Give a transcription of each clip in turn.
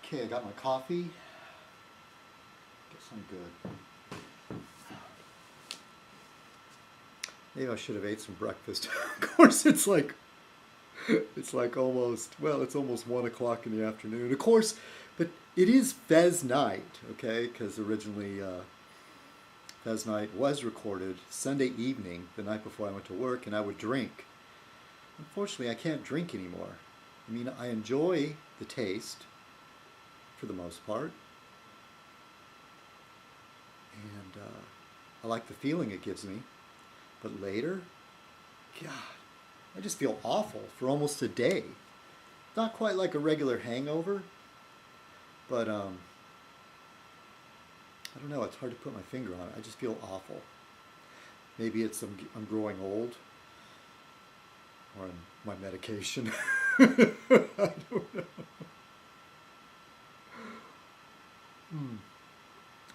Okay, I got my coffee. Guess I'm good. Maybe I should have ate some breakfast. Of course, it's like almost, well, it's almost 1 o'clock in the afternoon. Of course, but it is Fez Night, okay? Because originally Fez Night was recorded Sunday evening, the night before I went to work, and I would drink. Unfortunately, I can't drink anymore. I mean, I enjoy the taste, for the most part, and I like the feeling it gives me. But later, God, I just feel awful for almost a day. Not quite like a regular hangover, but I don't know. It's hard to put my finger on it. I just feel awful. Maybe it's I'm growing old, or my medication. I don't know.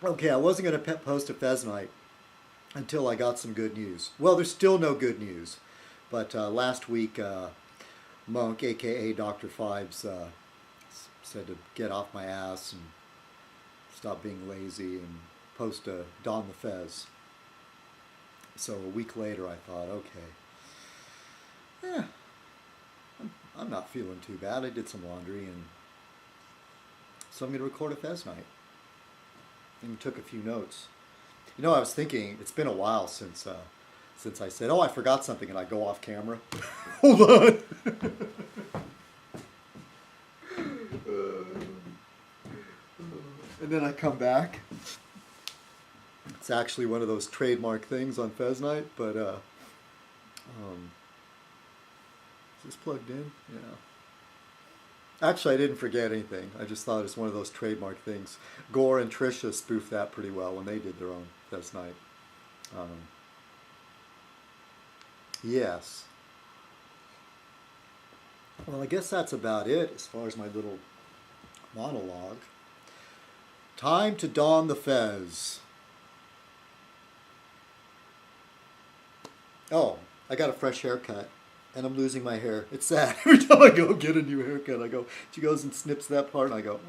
Okay, I wasn't going to post a Fez Night until I got some good news. Well, there's still no good news, but last week, Monk, aka Dr. Fibes, said to get off my ass and stop being lazy and post a Don the Fez. So a week later, I thought, okay, I'm not feeling too bad. I did some laundry, and so I'm going to record a Fez Night. And took a few notes. You know, I was thinking, it's been a while since I said, oh, I forgot something, and I go off camera. Hold on. And then I come back. It's actually one of those trademark things on Fez Night, but is this plugged in? Yeah. Actually, I didn't forget anything. I just thought it's one of those trademark things. Gore and Trisha spoofed that pretty well when they did their own Fez Night. Yes. Well, I guess that's about it as far as my little monologue. Time to don the Fez. Oh, I got a fresh haircut. And I'm losing my hair. It's sad. Every time I go get a new haircut, I go, she goes and snips that part, and I go,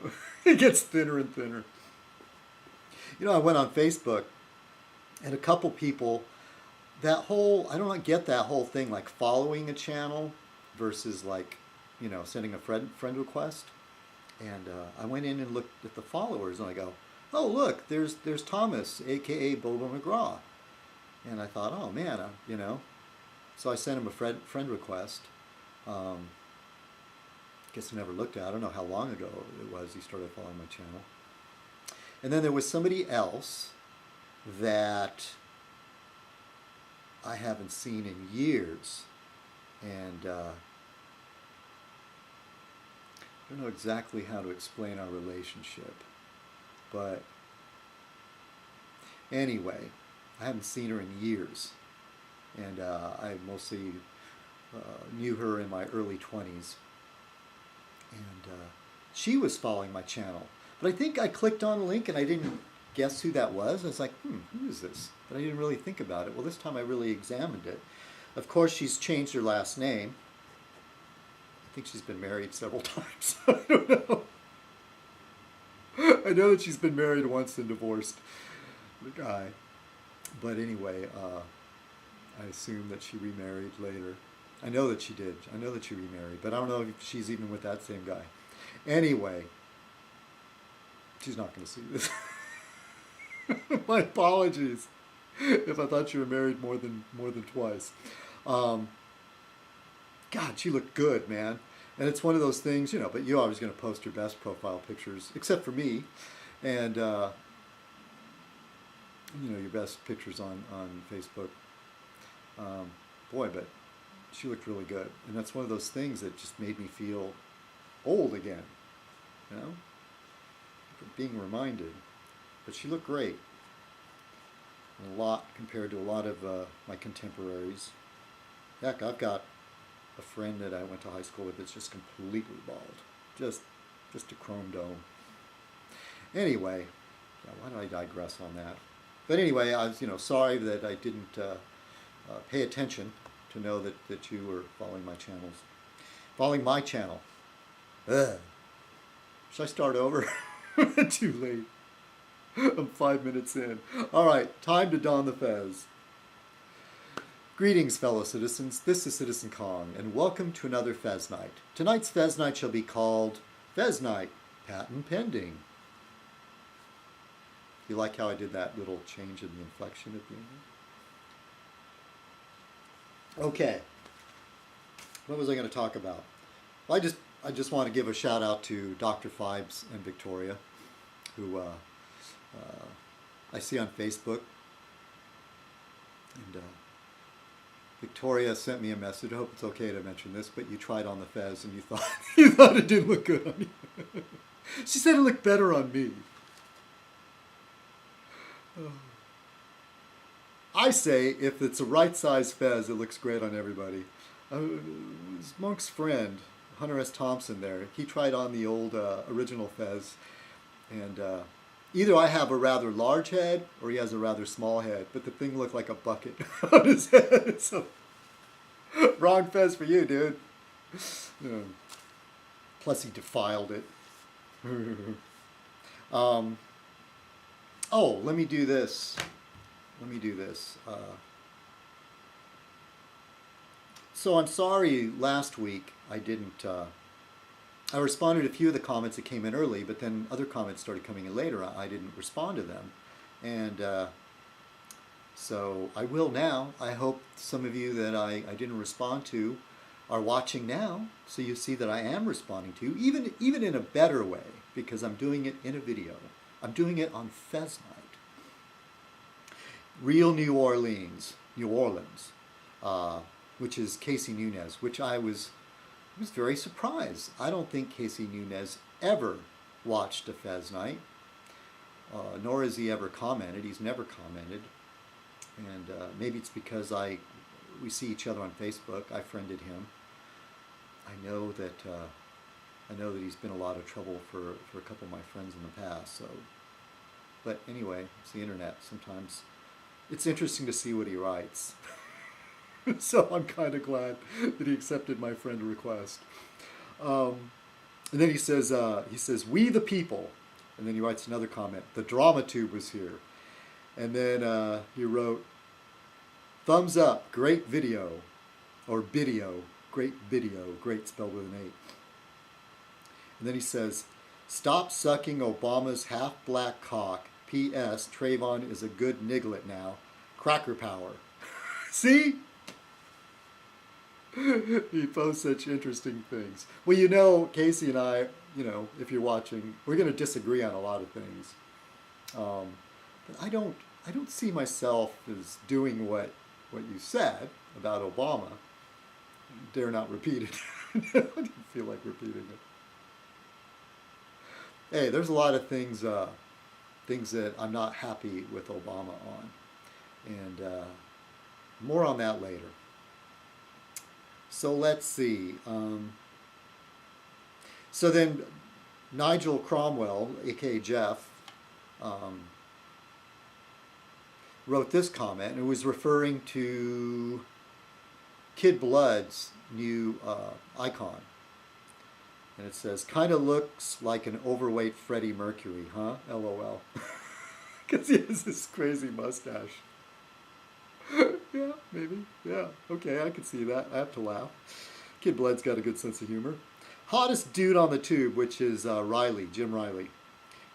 oh. It gets thinner and thinner. You know, I went on Facebook, and a couple people, I don't get that whole thing, like following a channel versus like, you know, sending a friend request. And I went in and looked at the followers, and I go, oh, look, there's Thomas, a.k.a. Bobo McGraw. And I thought, oh, man, you know. So I sent him a friend request. Guess I never looked at it. I don't know how long ago it was he started following my channel. And then there was somebody else that I haven't seen in years. And I don't know exactly how to explain our relationship. But anyway, I haven't seen her in years. And I mostly knew her in my early 20s. And she was following my channel. But I think I clicked on a link and I didn't guess who that was. I was like, who is this? But I didn't really think about it. Well, this time I really examined it. Of course, she's changed her last name. I think she's been married several times. I don't know. I know that she's been married once and divorced the guy. But anyway, I assume that she remarried later. I know that she did. I know that she remarried, but I don't know if she's even with that same guy. Anyway, she's not going to see this. My apologies if I thought you were married more than twice. God, she looked good, man. And it's one of those things, you know, but you're always going to post your best profile pictures, except for me. And, you know, your best pictures on Facebook. Boy, but she looked really good. And that's one of those things that just made me feel old again, you know, being reminded. But she looked great. A lot compared to a lot of my contemporaries. Heck, I've got a friend that I went to high school with that's just completely bald. Just a chrome dome. Anyway, yeah, why did I digress on that? But anyway, I was, you know, sorry that I didn't pay attention to know that you were following my channels. Following my channel. Ugh. Should I start over? Too late. I'm 5 minutes in. All right, time to don the fez. Greetings, fellow citizens. This is Citizen Kong, and welcome to another Fez Night. Tonight's Fez Night shall be called Fez Night, Patent Pending. You like how I did that little change in the inflection at the end? Okay. What was I going to talk about? Well, I just want to give a shout out to Dr. Fibes and Victoria, who I see on Facebook. And Victoria sent me a message. I hope it's okay to mention this, but you tried on the fez and you thought it didn't look good on you. She said it looked better on me. I say if it's a right size fez, it looks great on everybody. Monk's friend, Hunter S. Thompson there, he tried on the old original fez, and either I have a rather large head or he has a rather small head, but the thing looked like a bucket on his head. So, wrong fez for you, dude. Plus he defiled it. Oh, let me do this. So I'm sorry last week I didn't... I responded to a few of the comments that came in early, but then other comments started coming in later. I didn't respond to them. And so I will now. I hope some of you that I didn't respond to are watching now, so you see that I am responding to, even in a better way, because I'm doing it in a video. I'm doing it on Fez Night. Real New Orleans, which is Casey Nunez, which I was very surprised. I don't think Casey Nunez ever watched a Fez Night, nor has he ever commented. He's never commented, and maybe it's because we see each other on Facebook. I friended him. I know that he's been a lot of trouble for a couple of my friends in the past. So, but anyway, it's the internet. Sometimes it's interesting to see what he writes. So I'm kind of glad that he accepted my friend request. And then he says, "We the people," and then he writes another comment. "The drama tube was here," and then he wrote, "Thumbs up, great video," or video, great video, great spelled with an 8. And then he says, "Stop sucking Obama's half-black cock. P.S. Trayvon is a good niglet now. Cracker power." See? He posts such interesting things. Well, you know, Casey and I, if you're watching, we're going to disagree on a lot of things. But I don't see myself as doing what you said about Obama. Dare not repeat it. I didn't feel like repeating it. Hey, there's a lot of things that I'm not happy with Obama on. And more on that later. So let's see. So then Nigel Cromwell, a.k.a. Jeff, wrote this comment, and it was referring to Kid Blood's new icon. And it says, "Kind of looks like an overweight Freddie Mercury, huh? LOL." Because he has this crazy mustache. Yeah, maybe. Yeah, okay, I can see that. I have to laugh. Kid Blood's got a good sense of humor. Hottest dude on the tube, which is Riley, Jim Riley.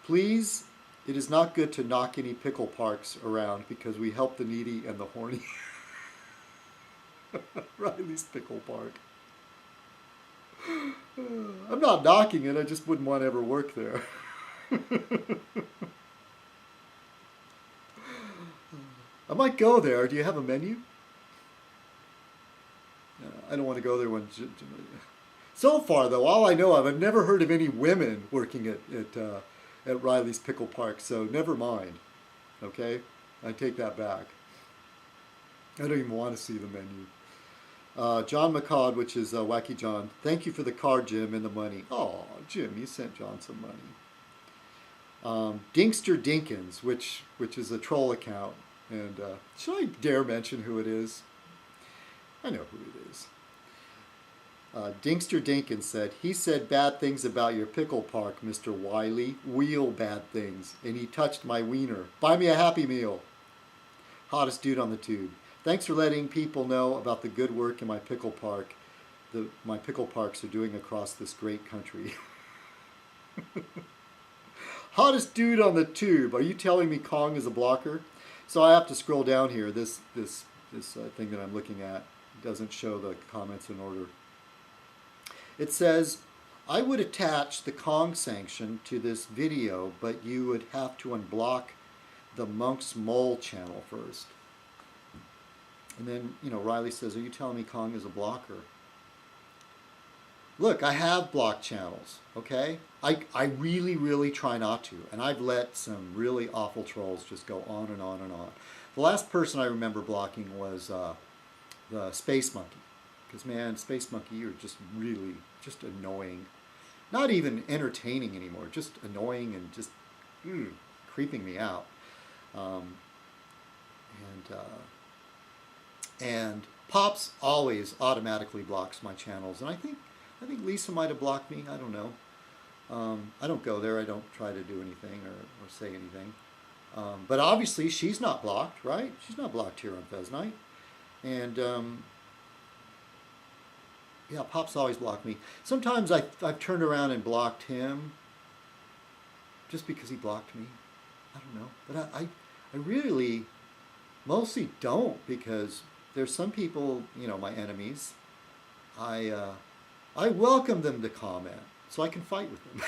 "Please, it is not good to knock any pickle parks around because we help the needy and the horny." Riley's Pickle Park. I'm not knocking it, I just wouldn't want to ever work there. I might go there. Do you have a menu? I don't want to go there when... So far, though, all I know of, I've never heard of any women working at Riley's Pickle Park, so never mind. Okay? I take that back. I don't even want to see the menu. John McCod, which is Wacky John. "Thank you for the card, Jim, and the money." Oh, Jim, you sent John some money. Dinkster Dinkins, which is a troll account. And should I dare mention who it is? I know who it is. Dinkster Dinkins said, he said bad things about your pickle park, Mr. Wiley. Wheel bad things. And he touched my wiener. Buy me a Happy Meal. Hottest dude on the tube. Thanks for letting people know about the good work in my pickle park. My pickle parks are doing across this great country. Hottest dude on the tube. Are you telling me Kong is a blocker? So I have to scroll down here. This thing that I'm looking at doesn't show the comments in order. It says, I would attach the Kong sanction to this video, but you would have to unblock the Monk's Mole channel first. And then, Riley says, are you telling me Kong is a blocker? Look, I have blocked channels, okay? I really, really try not to. And I've let some really awful trolls just go on and on and on. The last person I remember blocking was the Space Monkey. Because, man, Space Monkey, you're just really just annoying. Not even entertaining anymore, just annoying and just creeping me out. And Pops always automatically blocks my channels. And I think Lisa might have blocked me. I don't know. I don't go there. I don't try to do anything or say anything. But obviously she's not blocked, right? She's not blocked here on Fez Night. And yeah, Pop's always blocked me. Sometimes I've turned around and blocked him just because he blocked me. I don't know. But I really mostly don't, because there's some people, my enemies, I welcome them to comment so I can fight with them.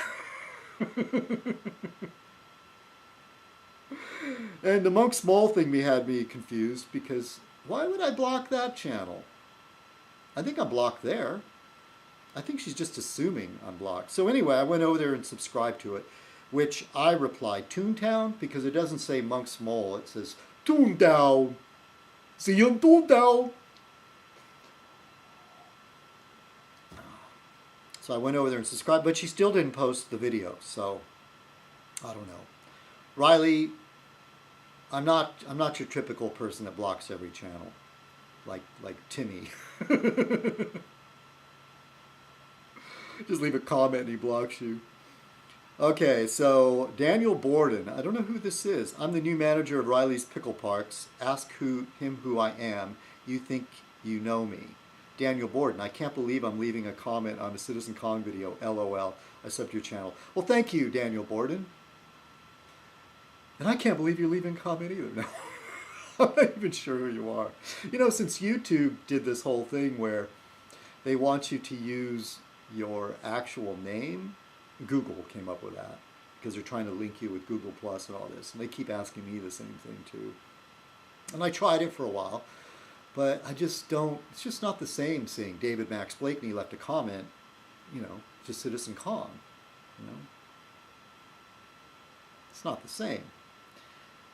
And the Monk's Mole thing had me confused, because why would I block that channel? I think I'm blocked there. I think she's just assuming I'm blocked. So anyway, I went over there and subscribed to it, which I replied Toontown, because it doesn't say Monk's Mole. It says Toontown. See you in Toontown. So I went over there and subscribed, but she still didn't post the video. So I don't know. Riley, I'm not your typical person that blocks every channel, like Timmy. Just leave a comment and he blocks you. Okay, so Daniel Borden. I don't know who this is. I'm the new manager of Riley's Pickle Parks. Ask him who I am. You think you know me. Daniel Borden. I can't believe I'm leaving a comment on a citizenkong video. LOL. I subbed your channel. Well, thank you, Daniel Borden. And I can't believe you're leaving a comment either. No. I'm not even sure who you are. Since YouTube did this whole thing where they want you to use your actual name, Google came up with that, because they're trying to link you with Google Plus and all this. And they keep asking me the same thing too. And I tried it for a while, but I just don't, it's just not the same seeing David Max Blakeney left a comment, to citizenkong, It's not the same.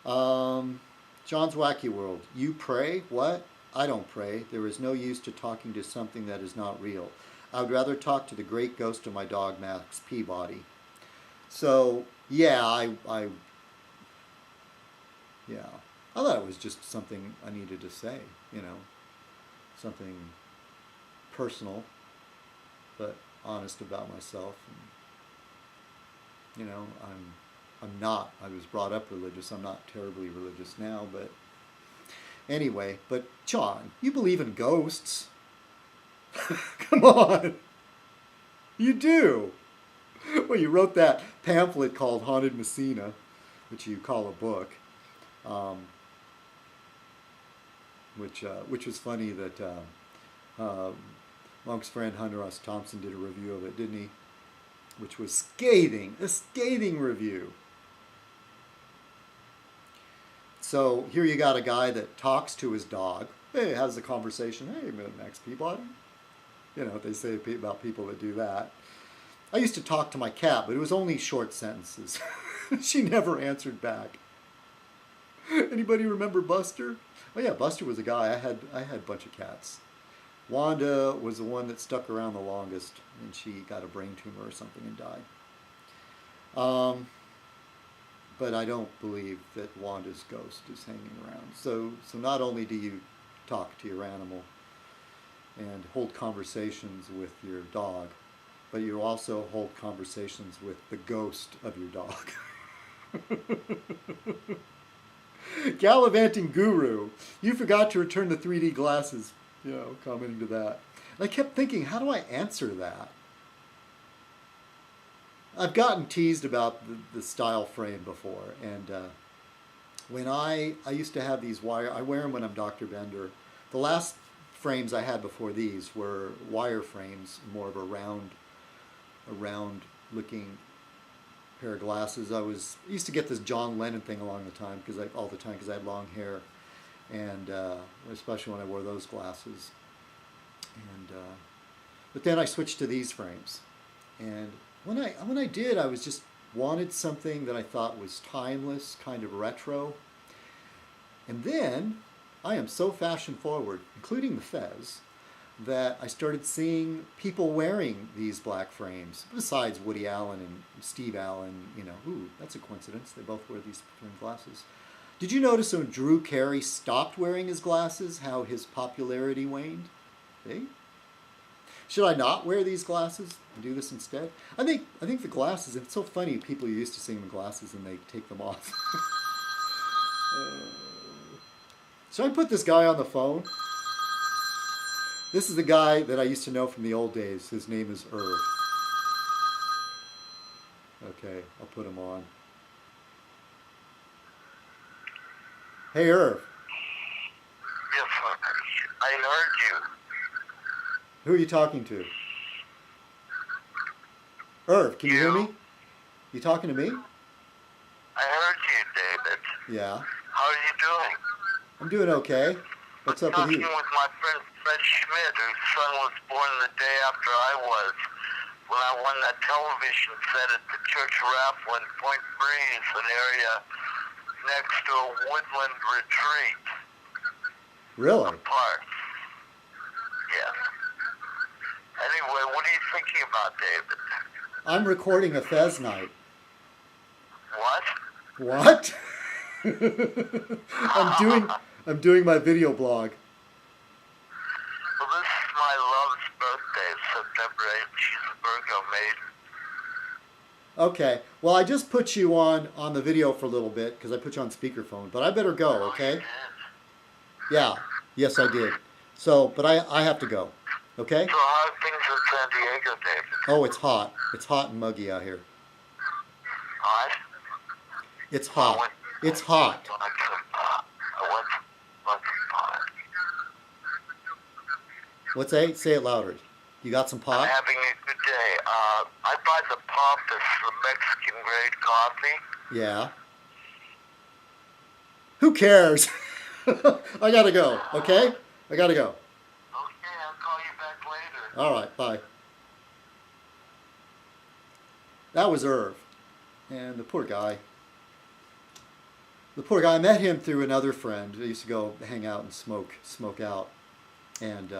John's Wacky World. You pray? What? I don't pray. There is no use to talking to something that is not real. I would rather talk to the great ghost of my dog, Max Peabody. So, yeah, I thought it was just something I needed to say, something personal, but honest about myself. And, I was brought up religious. I'm not terribly religious now, but anyway. But John, you believe in ghosts. Come on. You do. Well, you wrote that pamphlet called Haunted Messina, which you call a book, which was funny that Monk's friend Hunter S. Thompson did a review of it, didn't he? Which was scathing, a scathing review. So here you got a guy that talks to his dog. Hey, has a conversation. Hey, Max Peabody. What they say about people that do that. I used to talk to my cat, but it was only short sentences. She never answered back. Anybody remember Buster? Oh yeah, Buster was a guy. I had a bunch of cats. Wanda was the one that stuck around the longest, and she got a brain tumor or something and died. But I don't believe that Wanda's ghost is hanging around. So not only do you talk to your animal and hold conversations with your dog, but you also hold conversations with the ghost of your dog. Gallivanting Guru, you forgot to return the 3D glasses, commenting to that. And I kept thinking, how do I answer that? I've gotten teased about the style frame before, and when I used to have these wire, I wear them when I'm Dr. Bender. The last frames I had before these were wire frames, more of a round looking pair of glasses. I used to get this John Lennon thing all the time because I had long hair, and especially when I wore those glasses. And but then I switched to these frames, and when I did, I was just wanted something that I thought was timeless, kind of retro. And then I am so fashion forward, including the Fez, that I started seeing people wearing these black frames, besides Woody Allen and Steve Allen. Ooh, that's a coincidence. They both wear these framed glasses. Did you notice when Drew Carey stopped wearing his glasses, how his popularity waned? See? Should I not wear these glasses and do this instead? I think the glasses, it's so funny, people are used to seeing the glasses and they take them off. Should I put this guy on the phone? This is the guy that I used to know from the old days. His name is Irv. Okay, I'll put him on. Hey, Irv. Yes, I heard you. Who are you talking to? Irv, can you hear me? You talking to me? I heard you, David. Yeah. How are you doing? I'm doing okay. What's up with you? I'm talking with my friend Fred Schmidt, whose son was born the day after I was, when I won that television set at the Church Raffle in Point Breeze, an area next to a woodland retreat. Really? Park. Yes. Anyway, what are you thinking about, David? I'm recording a Fez Night. What? What? I'm doing my video blog. Well, this is my love's birthday, September 8th. She's a Virgo maiden. Okay. Well, I just put you on the video for a little bit because I put you on speakerphone, but I better go, okay? You did? Yeah. Yes, I did. So, but I have to go. Okay? So how are things in San Diego, David? Oh, it's hot. It's hot and muggy out here. What? It's hot. It's hot. What's that? Say it louder. You got some pot? I'm having a good day. I buy the pop, this Mexican grade coffee. Yeah. Who cares? I gotta go, okay? I gotta go. Okay, I'll call you back later. All right, bye. That was Irv. And the poor guy. I met him through another friend. I used to go hang out and smoke out. And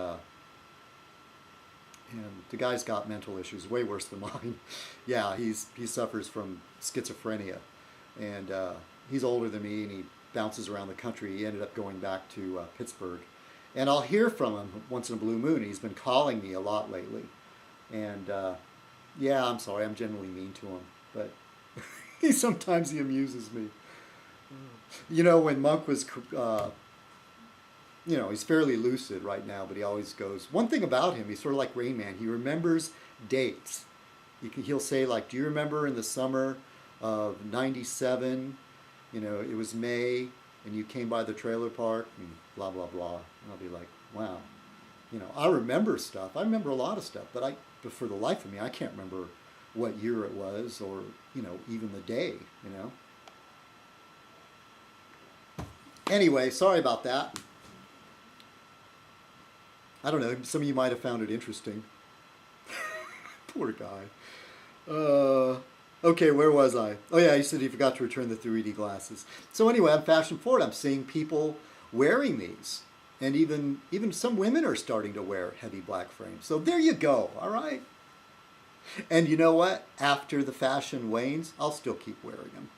the guy's got mental issues, way worse than mine. Yeah, he suffers from schizophrenia. And he's older than me, and he bounces around the country. He ended up going back to Pittsburgh. And I'll hear from him once in a blue moon. He's been calling me a lot lately. And yeah, I'm sorry, I'm generally mean to him. But sometimes he amuses me. When Monk was, he's fairly lucid right now, but he always goes, one thing about him, he's sort of like Rain Man, he remembers dates. He'll say, like, do you remember in the summer of 97, it was May, and you came by the trailer park, and blah, blah, blah. And I'll be like, wow. I remember stuff. I remember a lot of stuff, but for the life of me, I can't remember what year it was or, even the day, Anyway, sorry about that. I don't know, some of you might have found it interesting. Poor guy. Okay, where was I? Oh yeah, you said you forgot to return the 3D glasses. So anyway, I'm fashion forward. I'm seeing people wearing these. And even some women are starting to wear heavy black frames. So there you go, all right? And you know what? After the fashion wanes, I'll still keep wearing them.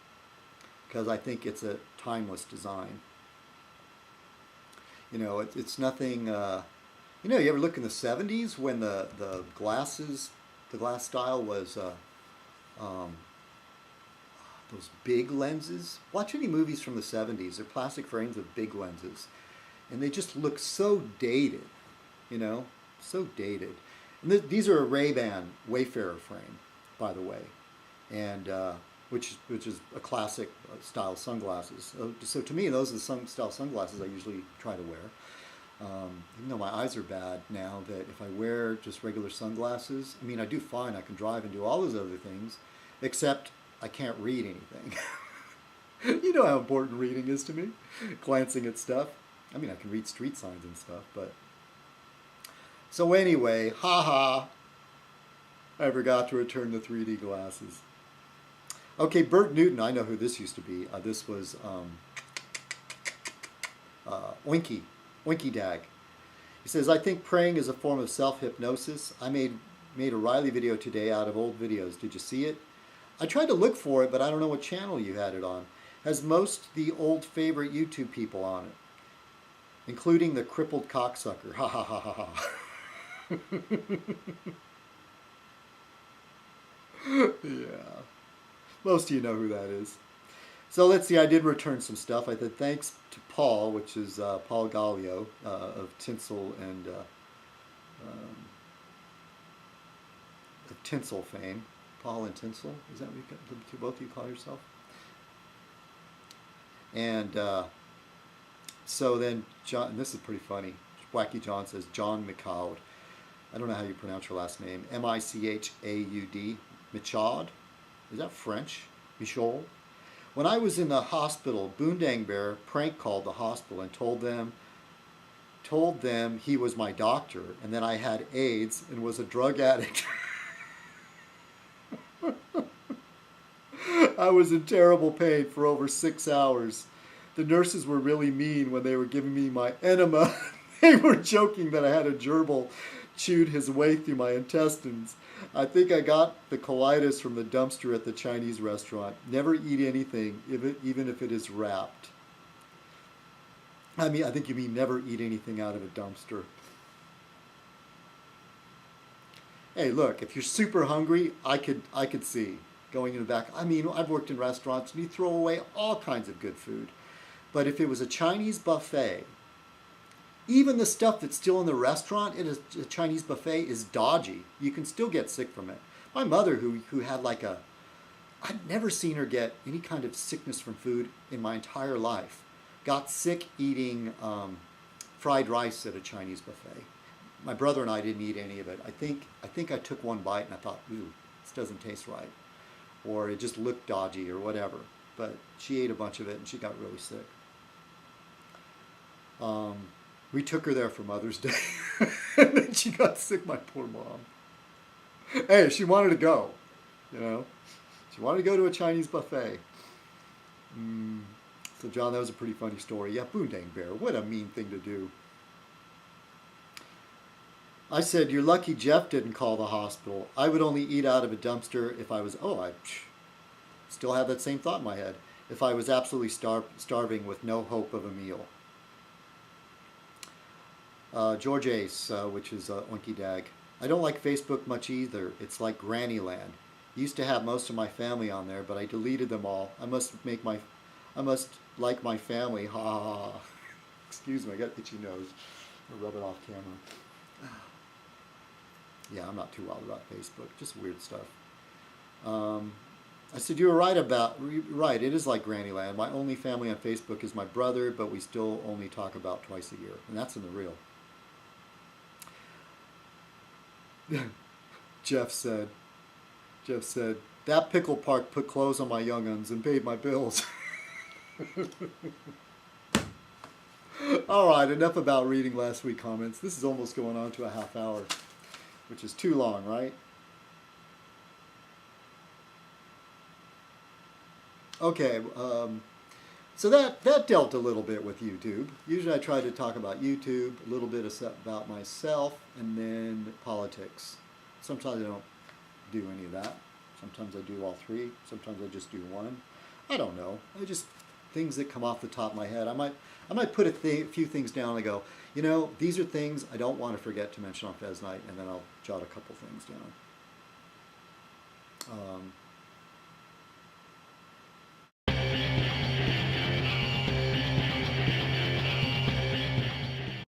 Because I think it's a timeless design. It's nothing You know, you ever look in the 70s when the the glass style was um, those big lenses? Watch any movies from the 70s. They're plastic frames with big lenses. And they just look so dated, you know? So dated. And these are a Ray-Ban Wayfarer frame, by the way. And which is a classic style sunglasses. So to me, those are the style sunglasses I usually try to wear. Even though my eyes are bad now, that if I wear just regular sunglasses, I mean, I do fine. I can drive and do all those other things, except I can't read anything. You know how important reading is to me, glancing at stuff. I mean, I can read street signs and stuff, but... So anyway, haha, I forgot to return the 3D glasses. Okay, Bert Newton, I know who this used to be. This was Oinky Dag. He says, I think praying is a form of self-hypnosis. I made a Riley video today out of old videos. Did you see it? I tried to look for it, but I don't know what channel you had it on. Has most the old favorite YouTube people on it, including the crippled cocksucker. Ha ha ha ha ha. Yeah. Most of you know who that is. So let's see, I did return some stuff. I said thanks to Paul, which is Paul Gallio of Tinsel and of Tinsel fame. Paul and Tinsel, is that what both of you call yourself? And so then John, and this is pretty funny. Wacky John says John McCaud. I don't know how you pronounce your last name. M-I-C-H-A-U-D. Michaud? Is that French? Michaud? When I was in the hospital, Boondang Bear prank called the hospital and told them he was my doctor and that I had AIDS and was a drug addict. I was in terrible pain for over 6 hours. The nurses were really mean when they were giving me my enema. They were joking that I had a gerbil chewed his way through my intestines. I think I got the colitis from the dumpster at the Chinese restaurant. Never eat anything, even if it is wrapped. I think you mean never eat anything out of a dumpster. Hey, look, if you're super hungry, I could see going in the back. I mean, I've worked in restaurants and you throw away all kinds of good food. But if it was a Chinese buffet, even the stuff that's still in the restaurant in a Chinese buffet is dodgy. You can still get sick from it. My mother, who had like I'd never seen her get any kind of sickness from food in my entire life, got sick eating fried rice at a Chinese buffet. My brother and I didn't eat any of it. I think I took one bite and I thought, ooh, this doesn't taste right. Or it just looked dodgy or whatever. But she ate a bunch of it and she got really sick. We took her there for Mother's Day. And then she got sick, my poor mom. Hey, she wanted to go, you know. She wanted to go to a Chinese buffet. So, John, that was a pretty funny story. Yeah, Boondang Bear, what a mean thing to do. I said, you're lucky Jeff didn't call the hospital. I would only eat out of a dumpster if I was, I still have that same thought in my head, if I was absolutely starving with no hope of a meal. George Ace, which is Oinky Dag. I don't like Facebook much either. It's like Granny Land. Used to have most of my family on there, but I deleted them all. I must like my family. Ha ha ha. Excuse me, I got itchy nose. I'll rub it off camera. Yeah, I'm not too wild about Facebook. Just weird stuff. I said, you were right, it is like Granny Land. My only family on Facebook is my brother, but we still only talk about twice a year. And that's in the real. Jeff said, that pickle park put clothes on my young'uns and paid my bills. All right, enough about reading last week's comments. This is almost going on to a half hour, which is too long, right? Okay, so that dealt a little bit with YouTube. Usually I try to talk about YouTube, a little bit about myself, and then politics. Sometimes I don't do any of that. Sometimes I do all three. Sometimes I just do one. I don't know. things that come off the top of my head. I might put a few things down and go, you know, these are things I don't want to forget to mention on Fez Night, and then I'll jot a couple things down.